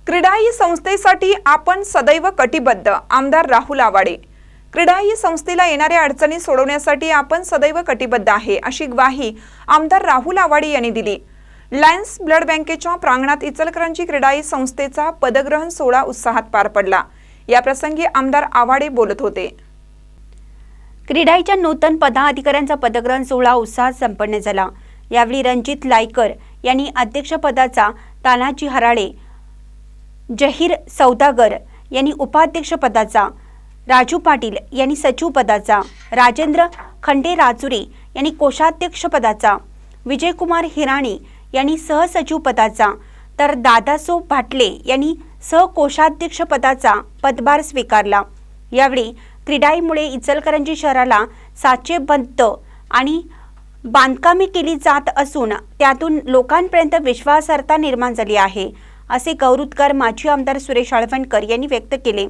क्रीडाई संस्थेसाठी आपण सदैव कटिबद्ध। आमदार राहुल आवाडे। क्रीडाई संस्थेला येणाऱ्या अडचणी सोडवण्यासाठी आपण सदैव कटिबद्ध आहे, अशी ग्वाही आमदार राहुल आवाडे यांनी दिली। लायन्स ब्लड बँकेच्या प्रांगणात इचलकरंजी क्रीडाई संस्थेचा पदग्रहण सोहळा उत्साहात पार पडला। या प्रसंगी आमदार आवाडे बोलत होते। क्रीडाईच्या नूतन पदाधिकाऱ्यांचा पदग्रहण सोहळा उत्साहात संपन्न झाला। यावेळी रणजित लायकर यांनी अध्यक्षपदाचा, तानाजी हराळे, जहीर सौदागर यांनी उपाध्यक्षपदाचा, राजू पाटील यांनी सचिव पदाचा, राजेंद्र खंडे राजुरी यांनी कोषाध्यक्षपदाचा, विजयकुमार हिराणी यांनी सहसचिव पदाचा, तर दादासो भाटले यांनी सहकोषाध्यक्षपदाचा पदभार स्वीकारला। यावेळी क्रीडाईमुळे इचलकरंजी शहराला साचेबद्ध आणि बांधकामे केली जात असून त्यातून लोकांपर्यंत विश्वासार्हता निर्माण झाली आहे, असे गौरवोद्गार माजी आमदार सुरेश आळवणकर यांनी व्यक्त केले।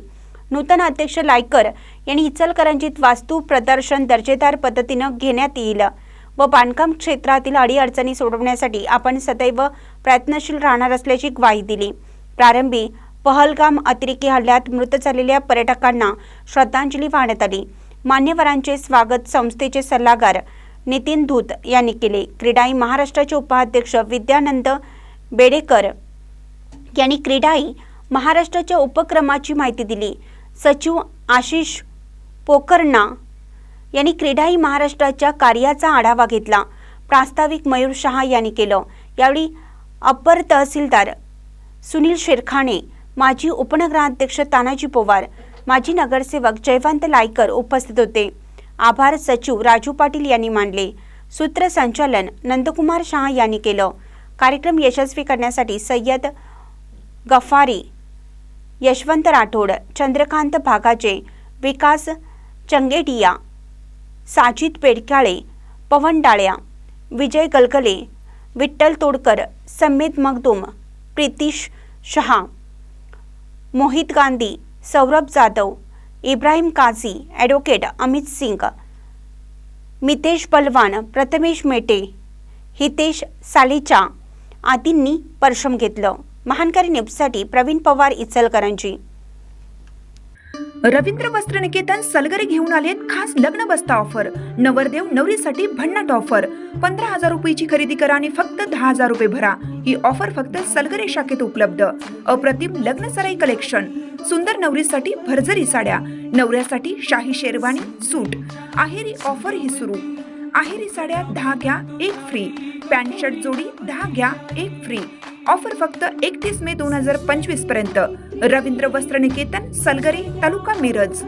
नूतन अध्यक्ष लायकर यांनी इचलकरंजीत वास्तू प्रदर्शन दर्जेदार पद्धतीने घेण्यात येईल व बांधकाम क्षेत्रातील अडीअडचणी सोडवण्यासाठी आपण सदैव प्रयत्नशील राहणार असल्याची ग्वाही दिली। प्रारंभी पहलगाम अतिरेकी हल्ल्यात मृत झालेल्या पर्यटकांना श्रद्धांजली वाहण्यात आली। मान्यवरांचे स्वागत संस्थेचे सल्लागार नितीन धूत यांनी केले। क्रीडाई महाराष्ट्राचे उपाध्यक्ष विद्यानंद बेडेकर यांनी क्रीडाई महाराष्ट्राच्या उपक्रमाची माहिती दिली। सचिव आशिष पोकर्णा यांनी क्रीडाई महाराष्ट्राच्या कार्याचा आढावा घेतला। प्रास्ताविक मयूर शहा यांनी केलं। यावेळी अप्पर तहसीलदार सुनील शेरखाणे, माजी उपनगराध्यक्ष तानाजी पवार, माजी नगरसेवक जयवंत लायकर उपस्थित होते। आभार सचिव राजू पाटील यांनी मानले। सूत्रसंचालन नंदकुमार शहा यांनी केलं। कार्यक्रम यशस्वी करण्यासाठी सय्यद गफारी, यशवंत राठोड, चंद्रकांत भागाचे, विकास चंगेडिया, साजिद पेडकाळे, पवन डाळ्या, विजय गलगले, विठ्ठल तोडकर, समेद मगदूम, प्रीतिश शहा, मोहित गांधी, सौरभ जाधव, इब्राहिम काझी, ॲडव्होकेट अमित सिंग, मितेश बलवान, प्रथमेश मेटे, हितेश सालेचा आदींनी परिश्रम घेतलं। महानकारी न्यूजसाठी प्रवीण पवार, इचलकरंजी। रवींद्र वस्त्र निकेतन सलगरे घेऊन आलेत खास लग्न बस्ता ऑफर। नवरदेव नवरीसाठी भन्नाट ऑफर। 15,000 रुपयाची खरेदी करा आणि फक्त 10,000 रुपये भरा। ही ऑफर फक्त सलगरे शाखेत उपलब्ध। अप्रतिम लग्न सराई कलेक्शन, सुंदर नवरीसाठी भरजरी साड्या, नवऱ्यासाठी शाही शेरवानी सूट। आहेरी ऑफर ही सुरू। आहेरी साड्या 10 घ्या 1 फ्री। पॅन्ट शर्ट जोडी 10 घ्या 1 फ्री। ऑफर फक्त 31 मे 2025 पर्यंत। रवींद्र वस्त्र निकेतन, सलगरे, तालुका मिरज।